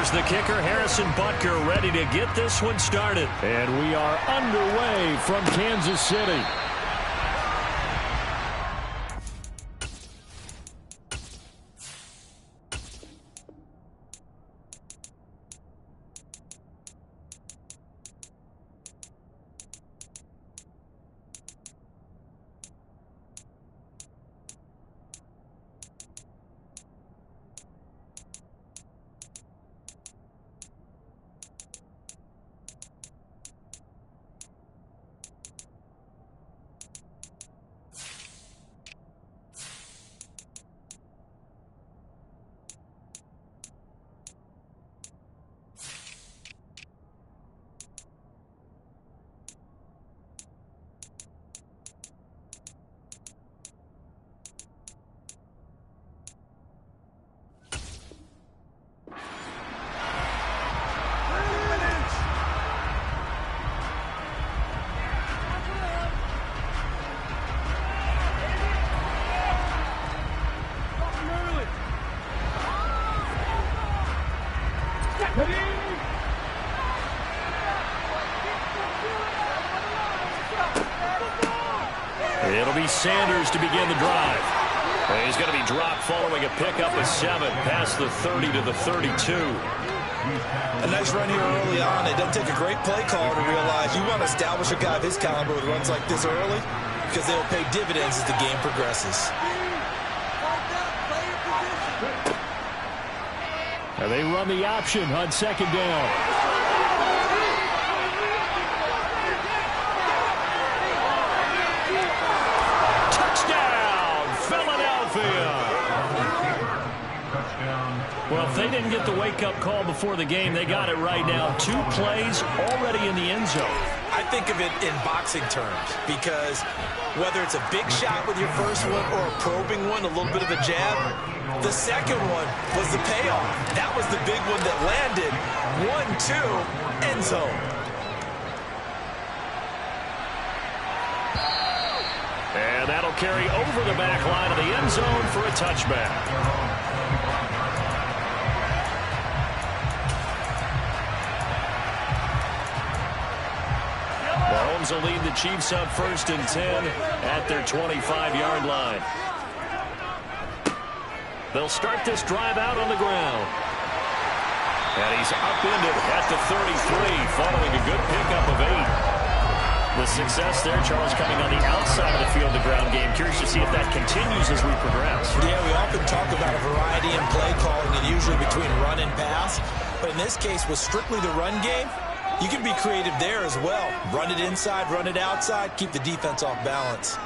Here's the kicker, Harrison Butker, ready to get this one started. And we are underway from Kansas City. It'll be Sanders to begin the drive. And he's going to be dropped following a pickup of 7 past the 30 to the 32. A nice run here early on. It doesn't take a great play call to realize you want to establish a guy of his caliber with runs like this early because they'll pay dividends as the game progresses. And they run the option on second down. Well, if they didn't get the wake-up call before the game, they got it right now. 2 plays already in the end zone. I think of it in boxing terms because whether it's a big shot with your first one or a probing one, a little bit of a jab, the second one was the payoff. That was the big one that landed. 1-2, end zone. And that'll carry over the back line of the end zone for a touchback. Mahomes will lead the Chiefs up 1st and 10 at their 25-yard line. They'll start this drive out on the ground. And he's upended at the 33 following a good pickup of 8. The success there, Charles, coming on the outside of the field, the ground game. Curious to see if that continues as we progress. Yeah, we often talk about a variety in play calling, and usually between run and pass. But in this case, with strictly the run game, you can be creative there as well. Run it inside, run it outside, keep the defense off balance.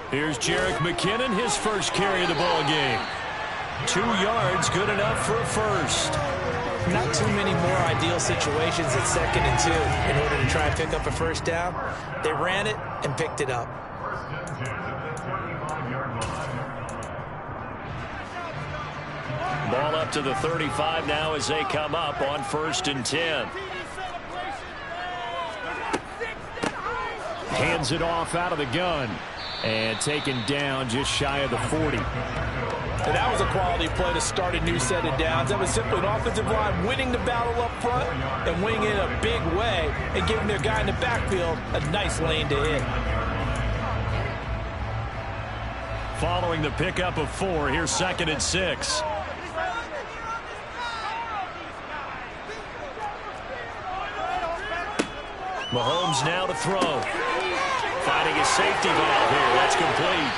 Here's Jerick McKinnon, his first carry of the ball game. 2 yards, good enough for a first. Not too many more ideal situations at 2nd and 2 in order to try and pick up a first down. They ran it and picked it up. Ball up to the 35 now as they come up on 1st and 10. Hands it off out of the gun. And taken down just shy of the 40. And that was a quality play to start a new set of downs. That was simply an offensive line winning the battle up front and winning it in a big way and giving their guy in the backfield a nice lane to hit. Following the pickup of 4, here's 2nd and 6. Mahomes now to throw. Finding his safety valve here. That's complete.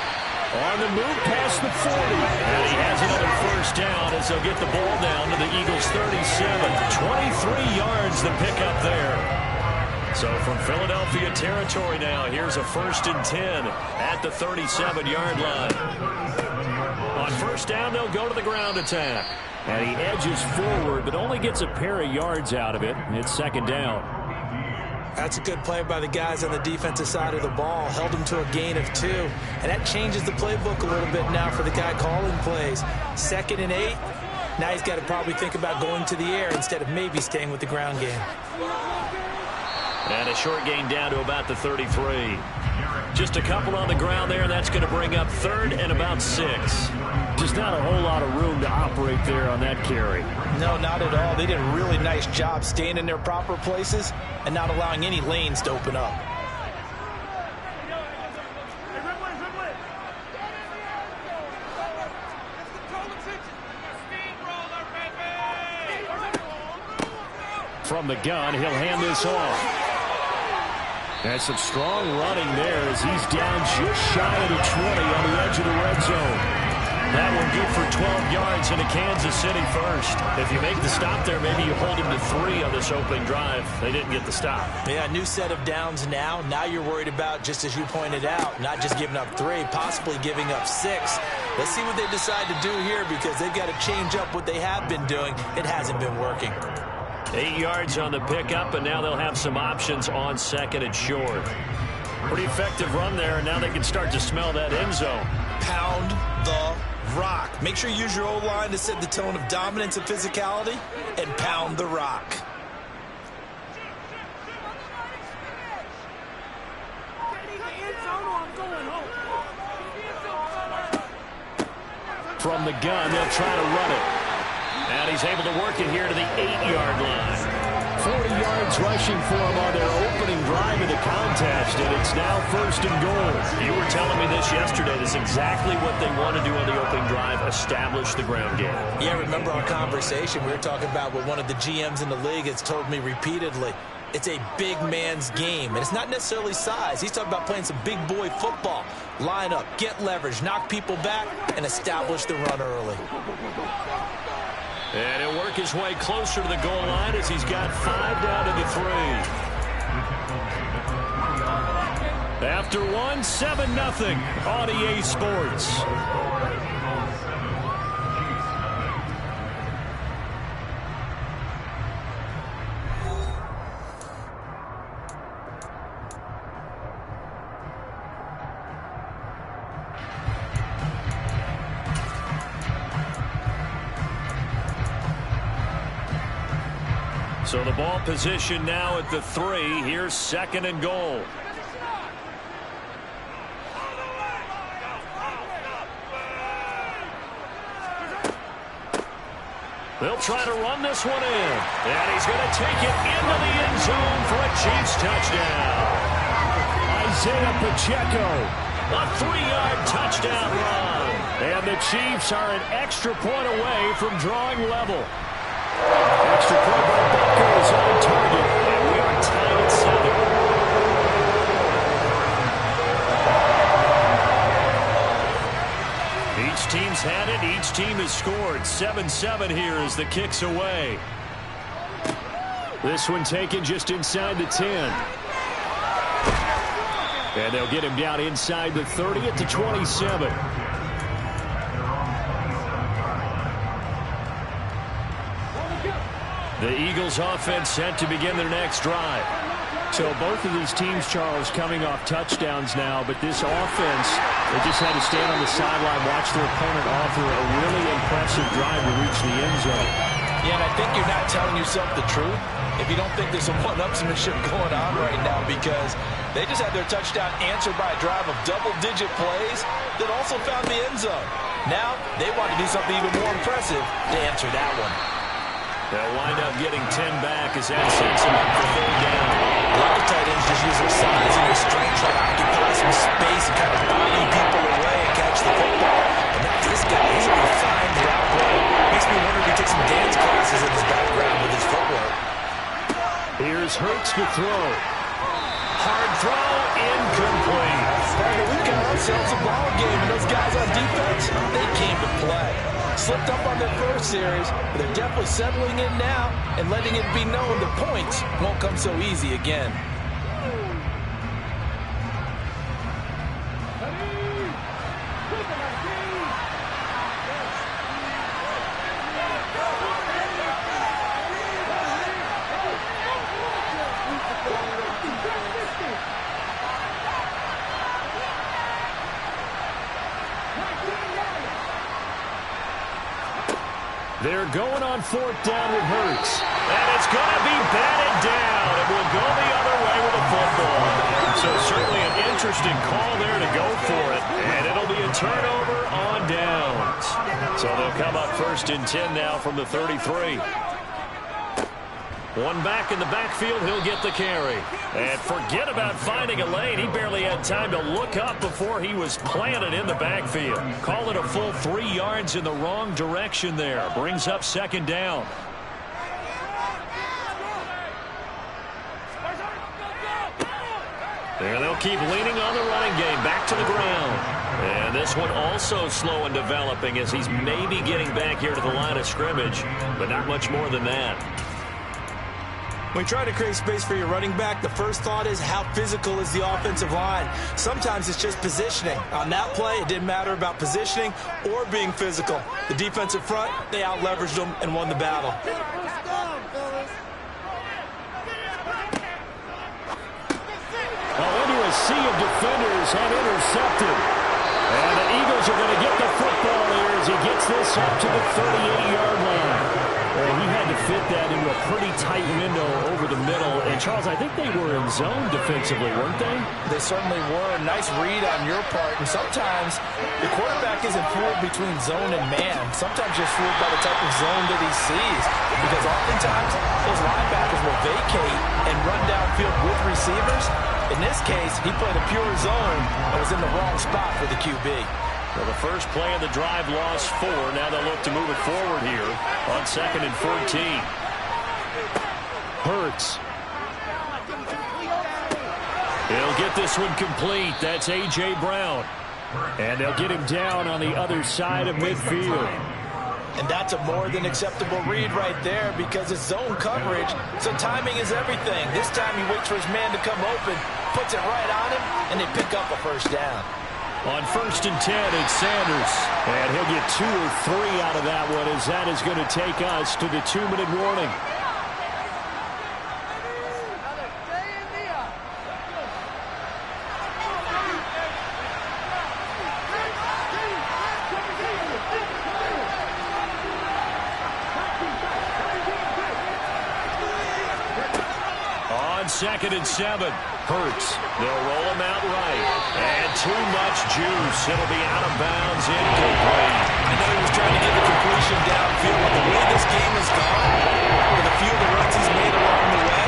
On the move past the 40. And he has another first down as they'll get the ball down to the Eagles' 37. 23 yards the pickup there. So from Philadelphia territory now, here's a 1st and 10 at the 37-yard line. On first down, they'll go to the ground attack. And he edges forward, but only gets a pair of yards out of it. It's 2nd down. That's a good play by the guys on the defensive side of the ball. Held them to a gain of 2. And that changes the playbook a little bit now for the guy calling plays. 2nd and 8. Now he's got to probably think about going to the air instead of maybe staying with the ground game. And a short gain down to about the 33. Just a couple on the ground there, and that's going to bring up 3rd and about 6. Just not a whole lot of room to operate there on that carry. No, not at all. They did a really nice job staying in their proper places and not allowing any lanes to open up. From the gun, he'll hand this off. And some strong running there as he's down just shy of the 20 on the edge of the red zone. That one good for 12 yards into Kansas City first. If you make the stop there, maybe you hold him to 3 on this opening drive. They didn't get the stop. Yeah, new set of downs now. Now you're worried about, just as you pointed out, not just giving up 3, possibly giving up 6. Let's see what they decide to do here because they've got to change up what they have been doing. It hasn't been working. 8 yards on the pickup, and now they'll have some options on 2nd and short. Pretty effective run there, and now they can start to smell that end zone. Pound the rock. Make sure you use your O-line to set the tone of dominance and physicality, and pound the rock. From the gun, they'll try to run it. And he's able to work it here to the 8-yard line. 40 yards rushing for him on their opening drive of the contest, and it's now 1st and goal. You were telling me this yesterday. This is exactly what they want to do on the opening drive, establish the ground game. Yeah, remember our conversation? We were talking about what one of the GMs in the league has told me repeatedly. It's a big man's game, and it's not necessarily size. He's talking about playing some big boy football. Line up, get leverage, knock people back, and establish the run early. And he'll work his way closer to the goal line as he's got 5 down to the 3. After 1, 7-0 on EA Sports. So the ball position now at the 3. Here's 2nd and goal. They'll try to run this one in. And he's going to take it into the end zone for a Chiefs touchdown. Isaiah Pacheco, a 3-yard touchdown run. And the Chiefs are an extra point away from drawing level. Extra point by Butker is on target, and we are tied at 7. Each team's had it. Each team has scored. 7-7 here as the kick's away. This one taken just inside the 10. And they'll get him down inside the 30 at the 27. The Eagles offense set to begin their next drive. So both of these teams, Charles, coming off touchdowns now, but this offense, they just had to stand on the sideline, watch their opponent offer a really impressive drive to reach the end zone. Yeah, and I think you're not telling yourself the truth if you don't think there's some one-upsmanship going on right now, because they just had their touchdown answered by a drive of double-digit plays that also found the end zone. Now they want to do something even more impressive to answer that one. They'll wind up getting 10 back as that sets them up for 3rd down. A lot of tight ends just use their size and their strength, try to occupy some space and kind of body people away and catch the football. And that's this guy. He's a refined route runner. Makes me wonder if he took some dance classes in his background with his footwork. Here's Hurts to throw. Hard throw, incomplete. We've got ourselves a ball game, and those guys on defense, they came to play. Slipped up on their first series, but they're definitely settling in now and letting it be known the points won't come so easy again. They're going on 4th down with Hurts. And it's going to be batted down. It will go the other way with the football. So certainly an interesting call there to go for it. And it'll be a turnover on downs. So they'll come up 1st and 10 now from the 33. One back in the backfield, he'll get the carry. And forget about finding a lane. He barely had time to look up before he was planted in the backfield. Call it a full 3 yards in the wrong direction there. Brings up 2nd down. There they'll keep leaning on the running game. Back to the ground. And this one also slow and developing as he's maybe getting back here to the line of scrimmage, but not much more than that. When you try to create space for your running back, the first thought is how physical is the offensive line. Sometimes it's just positioning. On that play, it didn't matter about positioning or being physical. The defensive front, they out-leveraged them and won the battle. Into a sea of defenders and intercepted. And the Eagles are going to get the football here as he gets this up to the 38-yard line. Well, he had to fit that into a pretty tight window over the middle. And, Charles, I think they were in zone defensively, weren't they? They certainly were. Nice read on your part. And sometimes the quarterback isn't fooled between zone and man. Sometimes you're fooled by the type of zone that he sees. Because oftentimes those linebackers will vacate and run downfield with receivers. In this case, he played a pure zone and was in the wrong spot for the QB. Well, the first play of the drive lost 4. Now they'll look to move it forward here on 2nd and 14. Hurts. He'll get this one complete. That's A.J. Brown. And they'll get him down on the other side of midfield. And that's a more than acceptable read right there because it's zone coverage, so timing is everything. This time he waits for his man to come open, puts it right on him, and they pick up a 1st down. On 1st and 10, it's Sanders. And he'll get 2 or 3 out of that one as that is going to take us to the 2-minute warning. On 2nd and 7, Hurts. They'll roll him out right. And too much juice. It'll be out of bounds, incomplete. I know he was trying to get the completion downfield, but the way this game has gone, with a few of the runs he's made along the way,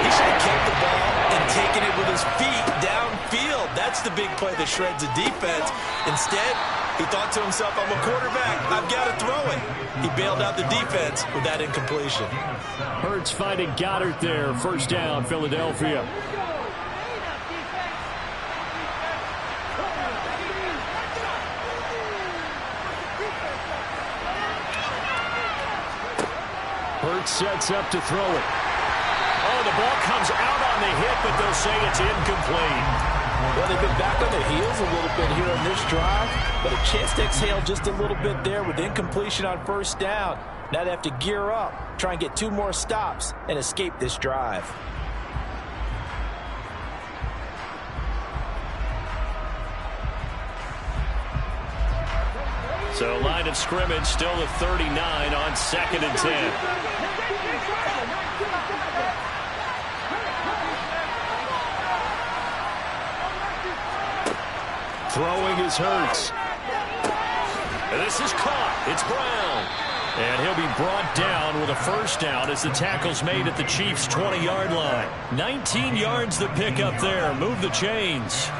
he should have kept the ball and taken it with his feet downfield. That's the big play that shreds the defense. Instead, he thought to himself, I'm a quarterback, I've got to throw it. He bailed out the defense with that incompletion. Hurts finding Goddard there. 1st down, Philadelphia. Hurts sets up to throw it. Oh, the ball comes out on the hit, but they'll say it's incomplete. Well, they've been back on their heels a little bit here on this drive, but a chance to exhale just a little bit there with incompletion on 1st down. Now they have to gear up, try and get 2 more stops, and escape this drive. So line of scrimmage still the 39 on 2nd and 10. Throwing is Hurts. And this is caught. It's Brown. And he'll be brought down with a 1st down as the tackle's made at the Chiefs' 20-yard line. 19 yards to pick up there. Move the chains.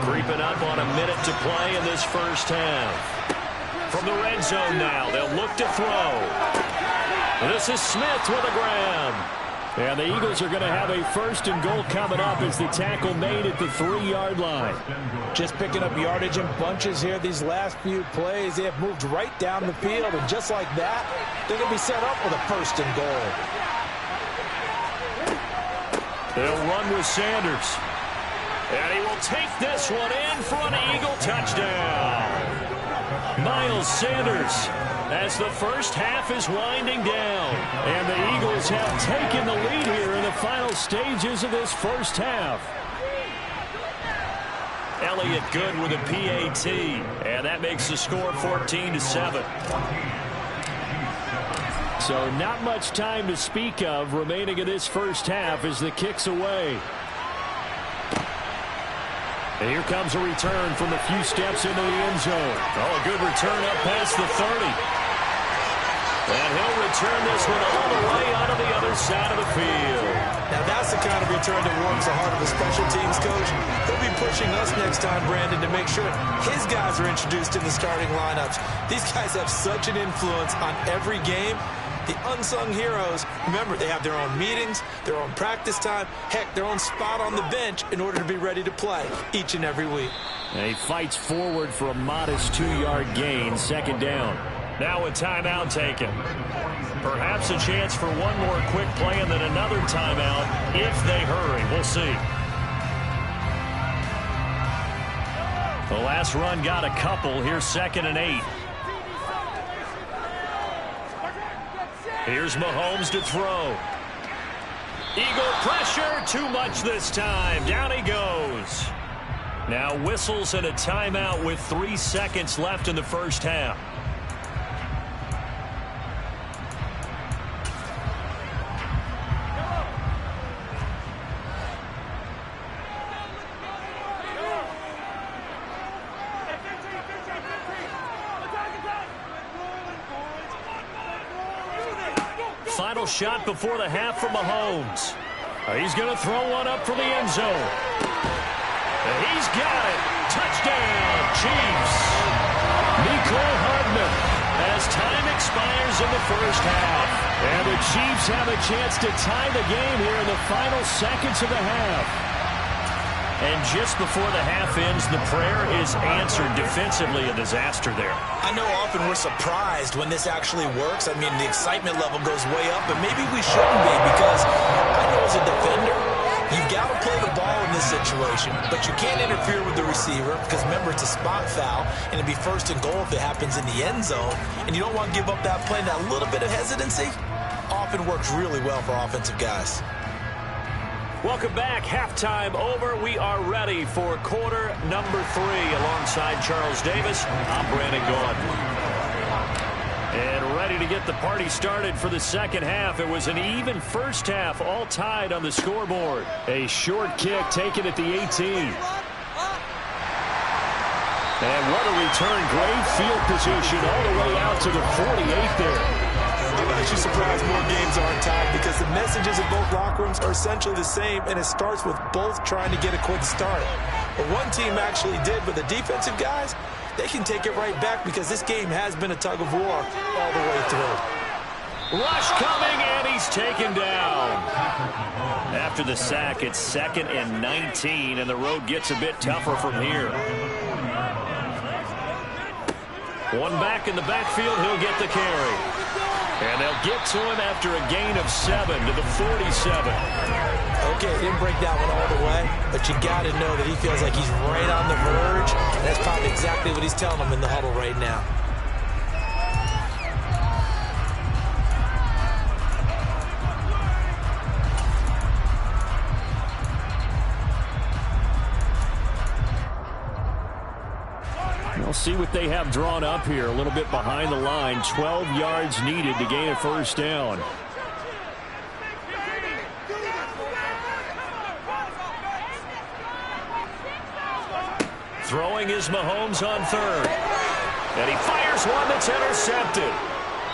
Creeping up on a minute to play in this 1st half. From the red zone now, they'll look to throw. This is Smith with a grab. And the Eagles are going to have a 1st and goal coming up as the tackle made at the 3-yard line. Just picking up yardage in bunches here these last few plays. They have moved right down the field, and just like that, they're going to be set up with a 1st and goal. They'll run with Sanders. And he will take this one in for an Eagle touchdown. Miles Sanders, as the 1st half is winding down. And the Eagles have taken the lead here in the final stages of this 1st half. Elliott good with a PAT. And that makes the score 14-7. So not much time to speak of remaining in this first half as the kick's away. And here comes a return from a few steps into the end zone. Oh, a good return up past the 30. And he'll return this one all the way out of the other side of the field. Now that's the kind of return that warms the heart of a special teams coach. He'll be pushing us next time, Brandon, to make sure his guys are introduced in the starting lineups. These guys have such an influence on every game. The unsung heroes, remember, they have their own meetings, their own practice time, heck, their own spot on the bench in order to be ready to play each and every week. And he fights forward for a modest 2-yard gain, second down. Now a timeout taken. Perhaps a chance for one more quick play and then another timeout if they hurry. We'll see. The last run got a couple. Here's 2nd and 8. Here's Mahomes to throw. Eagle pressure, too much this time. Down he goes. Now whistles and a timeout with 3 seconds left in the first half. Final shot before the half from Mahomes. He's going to throw one up for the end zone. And he's got it. Touchdown, Chiefs. Mecole Hardman as time expires in the first half. And the Chiefs have a chance to tie the game here in the final seconds of the half. And just before the half ends, the prayer is answered. Defensively, a disaster there. I know often we're surprised when this actually works. I mean, the excitement level goes way up, but maybe we shouldn't be, because I know as a defender, you've got to play the ball in this situation, but you can't interfere with the receiver because, remember, it's a spot foul, and it'd be 1st and goal if it happens in the end zone, and you don't want to give up that play. That little bit of hesitancy often works really well for offensive guys. Welcome back. Halftime over. We are ready for quarter number 3. Alongside Charles Davis, I'm Brandon Gaudin. And ready to get the party started for the second half. It was an even first half, all tied on the scoreboard. A short kick taken at the 18. And what a return. Great field position all the way out to the 48 there. I'm actually surprised more games aren't tied, because the messages in both locker rooms are essentially the same, and it starts with both trying to get a quick start. But one team actually did, but the defensive guys, they can take it right back, because this game has been a tug of war all the way through. Rush coming, and he's taken down. After the sack, it's 2nd and 19, and the road gets a bit tougher from here. One back in the backfield, he'll get the carry. And they'll get to him after a gain of 7 to the 47. Okay, didn't break that one all the way, but you got to know that he feels like he's right on the verge. And that's probably exactly what he's telling them in the huddle right now. We'll see what they have drawn up here. A little bit behind the line. 12 yards needed to gain a first down. Throwing is Mahomes on 3rd. And he fires one that's intercepted.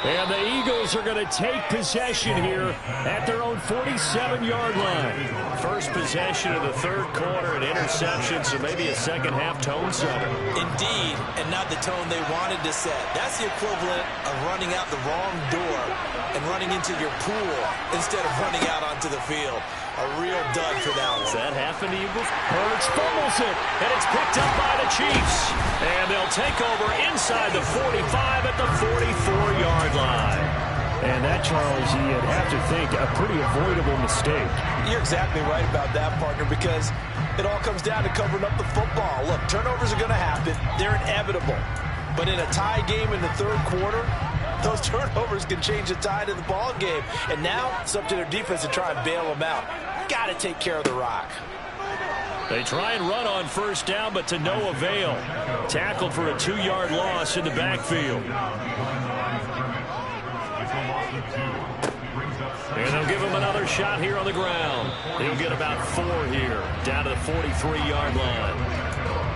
And the Eagles are going to take possession here at their own 47-yard line. First possession of the 3rd quarter, an interception, so maybe a second-half tone setter. Indeed, and not the tone they wanted to set. That's the equivalent of running out the wrong door and running into your pool instead of running out onto the field. A real dud for that one. Does that happen to Eagles? Hurts fumbles it, and it's picked up by the Chiefs. And they'll take over inside the 45 at the 44-yard line. And that, Charles, you'd have to think a pretty avoidable mistake. You're exactly right about that, partner, because it all comes down to covering up the football. Look, turnovers are going to happen. They're inevitable. But in a tie game in the 3rd quarter, those turnovers can change the tide of the ball game. And now it's up to their defense to try and bail them out. Got to take care of the rock. They try and run on first down, but to no avail. Tackled for a 2-yard loss in the backfield. And they'll give him another shot here on the ground. He'll get about 4 here, down to the 43-yard line.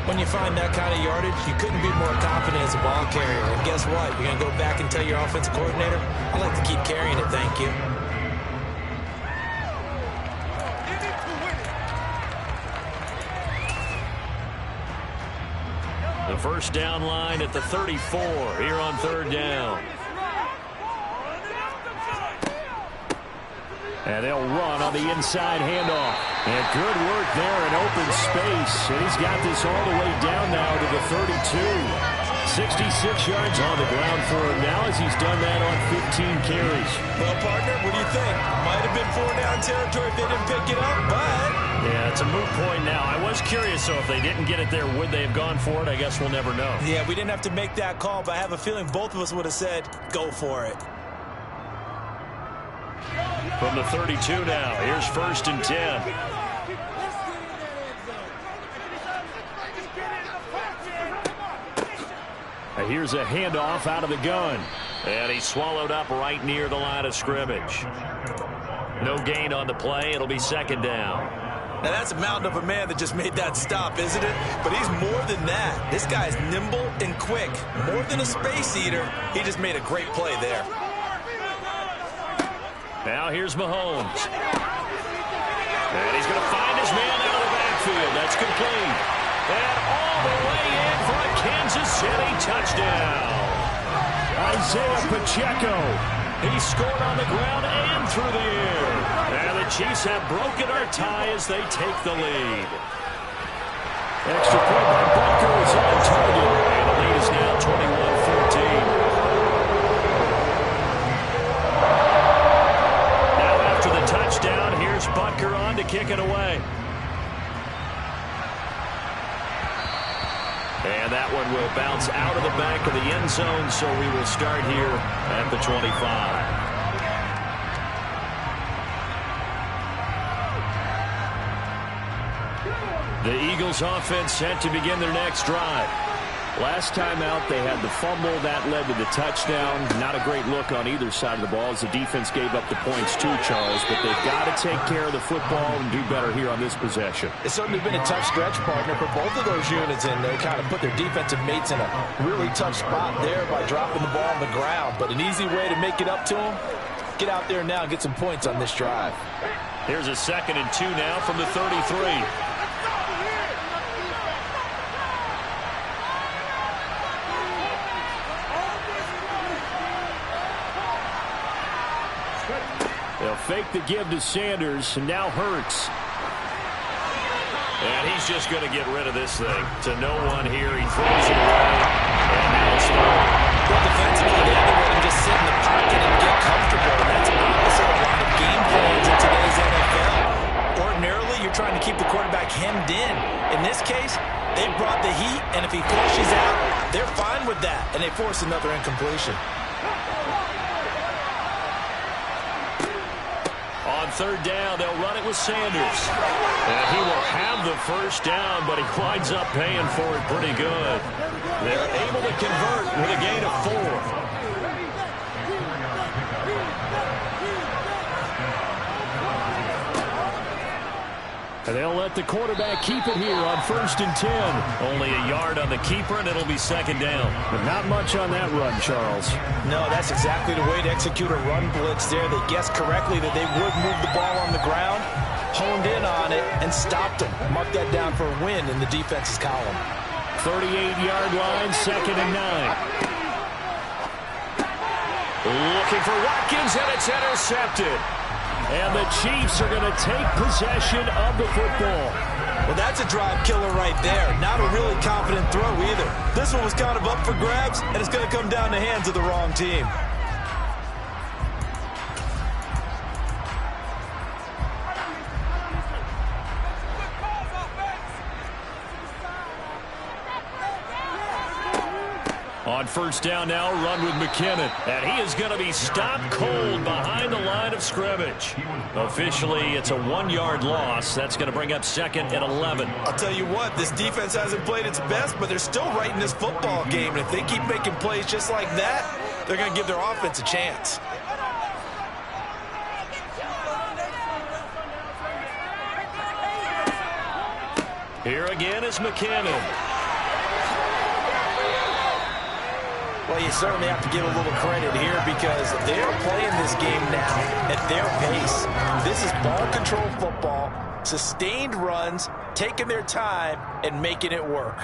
When you find that kind of yardage, you couldn't be more confident as a ball carrier. And guess what? You're going to go back and tell your offensive coordinator, I'd like to keep carrying it, thank you. The first down line at the 34 here on 3rd down. And they'll run on the inside handoff. And good work there in open space. And he's got this all the way down now to the 32. 66 yards on the ground for him now as he's done that on 15 carries. Well, partner, what do you think? Might have been 4-down territory if they didn't pick it up, but... Yeah, it's a moot point now. I was curious, so if they didn't get it there, would they have gone for it? I guess we'll never know. Yeah, we didn't have to make that call, but I have a feeling both of us would have said, go for it. From the 32 now, here's 1st and 10. And here's a handoff out of the gun. And he's swallowed up right near the line of scrimmage. No gain on the play. It'll be 2nd down. Now, that's a mountain of a man that just made that stop, isn't it? But he's more than that. This guy's nimble and quick. More than a space eater, he just made a great play there. Now here's Mahomes. And he's going to find his man out of the backfield. That's complete. And all the way in for a Kansas City touchdown. Isaiah Pacheco. He scored on the ground and through the air. And the Chiefs have broken our tie as they take the lead. Extra point by Butker is on target. And the lead is now 21-14. Touchdown. Here's Butker on to kick it away. And that one will bounce out of the back of the end zone, so we will start here at the 25. The Eagles offense set to begin their next drive. Last time out, they had the fumble. That led to the touchdown. Not a great look on either side of the ball as the defense gave up the points too, Charles. But they've got to take care of the football and do better here on this possession. It's certainly been a tough stretch, partner, for both of those units, and they kind of put their defensive mates in a really tough spot there by dropping the ball on the ground. But an easy way to make it up to them, get out there now and get some points on this drive. Here's a 2nd and 2 now from the 33. They'll fake the give to Sanders, and now Hurts. And he's just going to get rid of this thing. To no one here, he throws it away. And now it's thrown. Well, defensively, they have to let him just sit in the pocket and get comfortable. And that's opposite of a lot of game plans in today's NFL. Ordinarily, you're trying to keep the quarterback hemmed in. In this case, they brought the heat, and if he flushes out, they're fine with that. And they force another incompletion. On 3rd down, they'll run it with Sanders. And he will have the first down, but he winds up paying for it pretty good. They're able to convert with a gain of 4. And they'll let the quarterback keep it here on 1st and 10. Only a yard on the keeper, and it'll be 2nd down. But not much on that run, Charles. No, that's exactly the way to execute a run blitz there. They guessed correctly that they would move the ball on the ground, honed in on it, and stopped them. Mark that down for a win in the defense's column. 38-yard line, 2nd and 9. Looking for Watkins, and it's intercepted. And the Chiefs are going to take possession of the football. Well, that's a drive killer right there. Not a really confident throw either. This one was kind of up for grabs, and it's going to come down the hands of the wrong team. On 1st down now, run with McKinnon. And he is going to be stopped cold behind the line of scrimmage. Officially, it's a 1-yard loss. That's going to bring up 2nd and 11. I'll tell you what, this defense hasn't played its best, but they're still right in this football game. And if they keep making plays just like that, they're going to give their offense a chance. Here again is McKinnon. Well, you certainly have to give a little credit here because they're playing this game now at their pace. This is ball control football, sustained runs, taking their time, and making it work.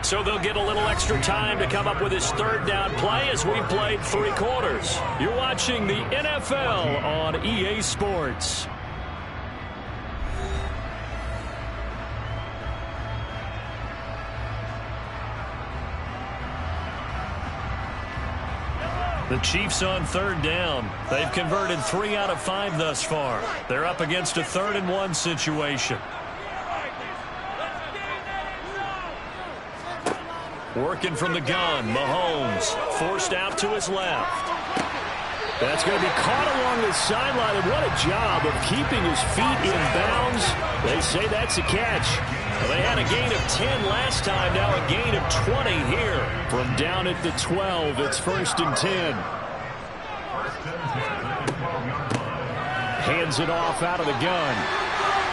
So they'll get a little extra time to come up with his third down play as we played 3 quarters. You're watching the NFL on EA Sports. The Chiefs on third down. They've converted 3 out of 5 thus far. They're up against a 3rd and 1 situation. Working from the gun, Mahomes forced out to his left. That's going to be caught along the sideline, and what a job of keeping his feet in bounds. They say that's a catch. Well, they had a gain of 10 last time, now a gain of 20 here. From down at the 12, it's 1st and 10. Hands it off out of the gun.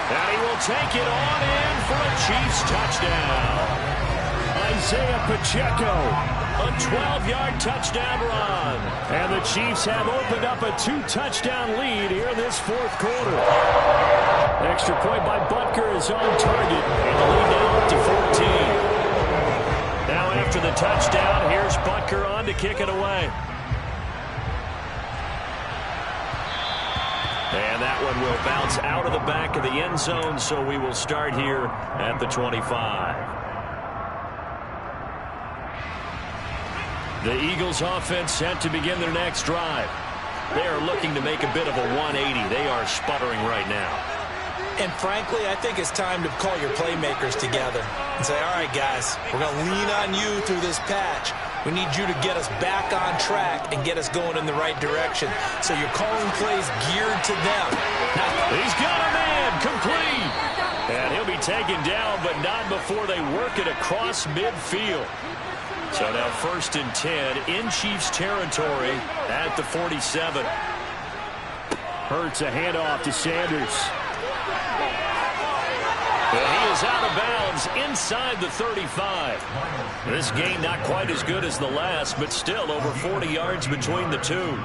And he will take it on in for a Chiefs touchdown. Isaiah Pacheco, a 12-yard touchdown run. And the Chiefs have opened up a 2-touchdown lead here in this 4th quarter. Extra point by Butker is on target, and the lead now up to 14. Now after the touchdown, here's Butker on to kick it away. And that one will bounce out of the back of the end zone, so we will start here at the 25. The Eagles offense set to begin their next drive. They are looking to make a bit of a 180. They are sputtering right now. And frankly, I think it's time to call your playmakers together and say, all right, guys, we're going to lean on you through this patch. We need you to get us back on track and get us going in the right direction. So you're calling plays geared to them. He's got a man, complete. And he'll be taken down, but not before they work it across midfield. So now 1st and 10 in Chiefs territory at the 47. Hurts a handoff to Sanders. And he is out of bounds inside the 35. This game not quite as good as the last, but still over 40 yards between the two.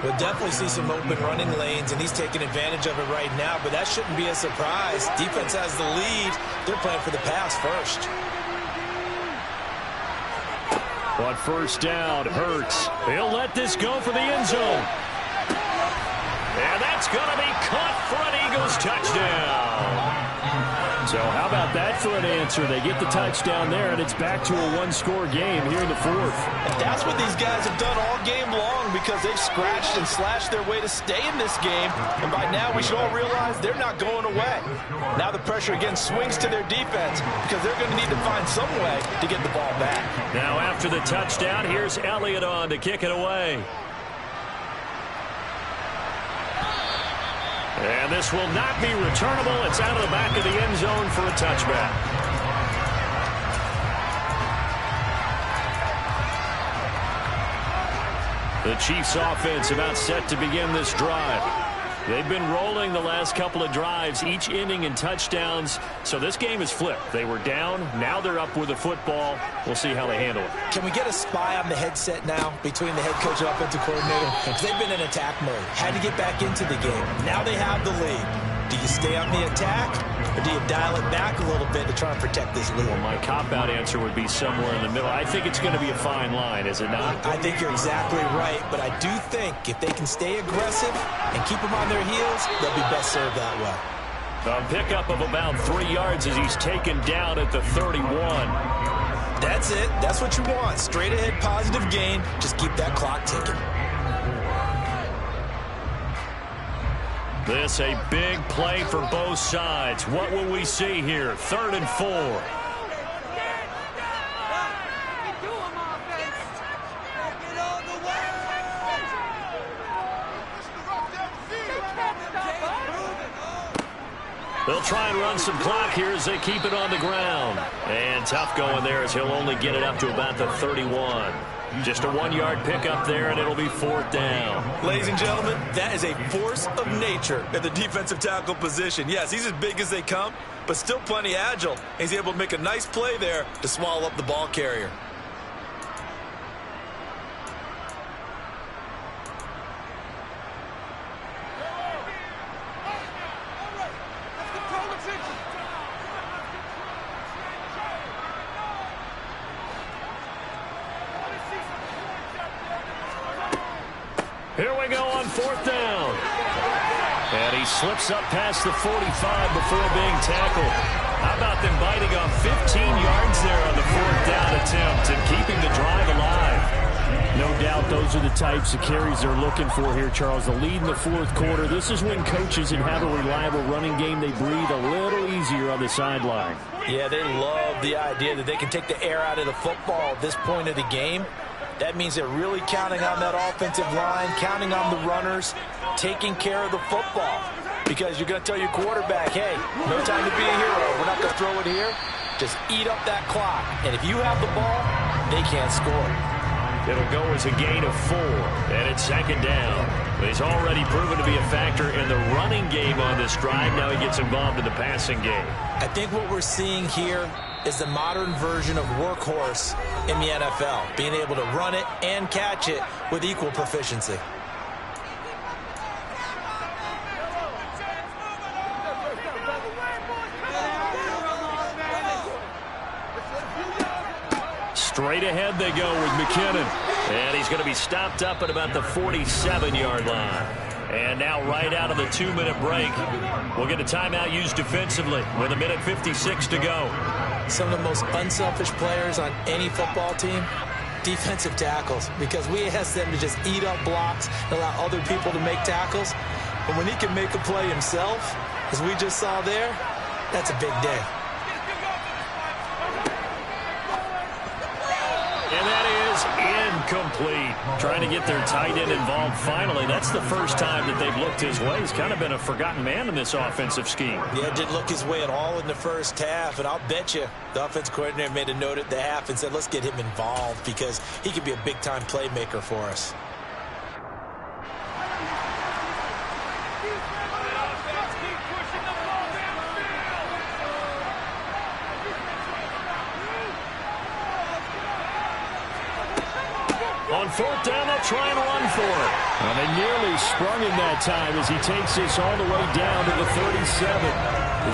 We'll definitely see some open running lanes, and he's taking advantage of it right now, but that shouldn't be a surprise. Defense has the lead. They're playing for the pass first. On 1st down, Hurts. He'll let this go for the end zone. And that's going to be caught for an Eagles touchdown. So how about that for an answer? They get the touchdown there, and it's back to a 1-score game here in the 4th. And that's what these guys have done all game long because they've scratched and slashed their way to stay in this game. And by now, we should all realize they're not going away. Now the pressure again swings to their defense because they're going to need to find some way to get the ball back. Now after the touchdown, here's Elliott on to kick it away. And this will not be returnable. It's out of the back of the end zone for a touchback. The Chiefs offense about set to begin this drive. They've been rolling the last couple of drives, each ending in touchdowns. So this game is flipped. They were down. Now they're up with the football. We'll see how they handle it. Can we get a spy on the headset now between the head coach and offensive coordinator? Because they've been in attack mode. Had to get back into the game. Now they have the lead. Do you stay on the attack, or do you dial it back a little bit to try and protect this lead? Well, my cop-out answer would be somewhere in the middle. I think it's going to be a fine line, is it not? I think you're exactly right, but I do think if they can stay aggressive and keep them on their heels, they'll be best served that way. A pickup of about 3 yards as he's taken down at the 31. That's it. That's what you want. Straight ahead positive gain. Just keep that clock ticking. This a big play for both sides. What will we see here? 3rd and 4. They'll try and run some clock here as they keep it on the ground. And tough going there as he'll only get it up to about the 31. Just a 1-yard pickup there, and it'll be 4th down. Ladies and gentlemen, that is a force of nature at the defensive tackle position. Yes, he's as big as they come, but still plenty agile. He's able to make a nice play there to swallow up the ball carrier. Here we go on 4th down. And he slips up past the 45 before being tackled. How about them biting off 15 yards there on the 4th down attempt and keeping the drive alive? No doubt those are the types of carries they're looking for here, Charles. The lead in the 4th quarter. This is when coaches and have a reliable running game, they breathe a little easier on the sideline. Yeah, they love the idea that they can take the air out of the football at this point of the game. That means they're really counting on that offensive line, counting on the runners, taking care of the football. Because you're going to tell your quarterback, hey, no time to be a hero. We're not going to throw it here. Just eat up that clock. And if you have the ball, they can't score. It'll go as a gain of 4, and it's 2nd down. But he's already proven to be a factor in the running game on this drive. Now he gets involved in the passing game. I think what we're seeing here is the modern version of workhorse in the NFL, being able to run it and catch it with equal proficiency. Straight ahead they go with McKinnon. And he's going to be stopped up at about the 47-yard line. And now right out of the 2-minute break, we'll get a timeout used defensively with 1:56 to go. Some of the most unselfish players on any football team, defensive tackles, because we ask them to just eat up blocks and allow other people to make tackles. But when he can make a play himself, as we just saw there, that's a big day. And that is incomplete. Trying to get their tight end involved finally. That's the first time that they've looked his way. He's kind of been a forgotten man in this offensive scheme. Yeah, didn't look his way at all in the first half. And I'll bet you the offense coordinator made a note at the half and said, let's get him involved because he could be a big-time playmaker for us. On 4th down, they'll try and run for it. Well, they nearly sprung him that time as he takes this all the way down to the 37.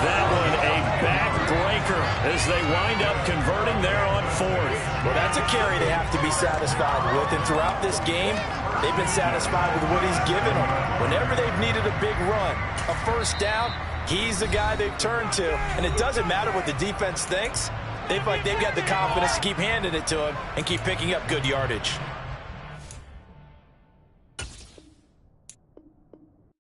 That one a backbreaker as they wind up converting there on 4th. Well, that's a carry they have to be satisfied with. And throughout this game, they've been satisfied with what he's given them. Whenever they've needed a big run, a first down, he's the guy they've turned to. And it doesn't matter what the defense thinks. They feel like they've got the confidence to keep handing it to him and keep picking up good yardage.